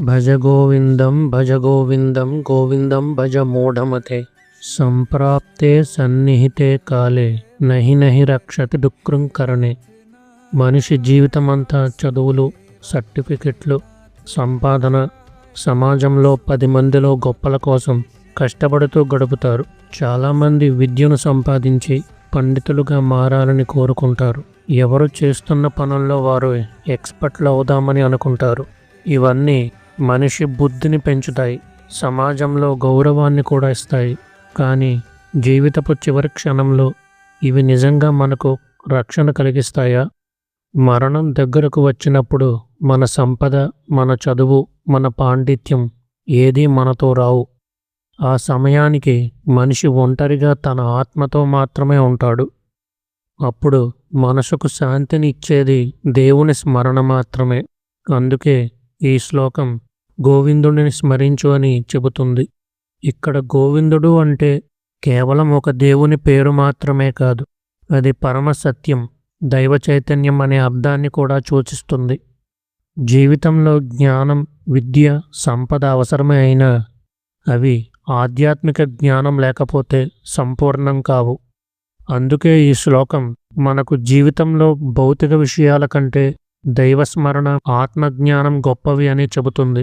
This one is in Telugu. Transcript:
భజ గోవిందం గోవిందం భజ మూఢమతే సంప్రాప్తే సన్నిహితే కాలే నహి నహి రక్షతి డుక్రుంకరణే. మనిషి జీవితమంతా చదువులు, సర్టిఫికెట్లు, సంపాదన, సమాజంలో 10 మందిలో గొప్పల కోసం కష్టపడుతూ గడుపుతారు. చాలామంది విద్యను సంపాదించి పండితులుగా మారాలని కోరుకుంటారు. ఎవరు చేస్తున్న పనుల్లో వారు ఎక్స్పర్ట్లు అవుదామని అనుకుంటారు. ఇవన్నీ మనిషి బుద్ధిని పెంచుతాయి, సమాజంలో గౌరవాన్ని కూడా ఇస్తాయి. కానీ జీవితపు చివరి క్షణంలో ఇవి నిజంగా మనకు రక్షణ కలిగిస్తాయా? మరణం దగ్గరకు వచ్చినప్పుడు మన సంపద, మన చదువు, మన పాండిత్యం ఏదీ మనతో రావు. ఆ సమయానికి మనిషి ఒంటరిగా తన ఆత్మతో మాత్రమే ఉంటాడు. అప్పుడు మనసుకు శాంతిని ఇచ్చేది దేవుని స్మరణ మాత్రమే. అందుకే ఈ శ్లోకం గోవిందుడిని స్మరించు అని చెబుతుంది. ఇక్కడ గోవిందుడు అంటే కేవలం ఒక దేవుని పేరు మాత్రమే కాదు, అది పరమ సత్యం, దైవ చైతన్యం అనే అర్థాన్ని కూడా సూచిస్తుంది. జీవితంలో జ్ఞానం, విద్య, సంపద అవసరమే అయినా అవి ఆధ్యాత్మిక జ్ఞానం లేకపోతే సంపూర్ణం కావు. అందుకే ఈ శ్లోకం మనకు జీవితంలో భౌతిక విషయాల కంటే దైవస్మరణ, ఆత్మజ్ఞానం గొప్పవి అని చెబుతుంది.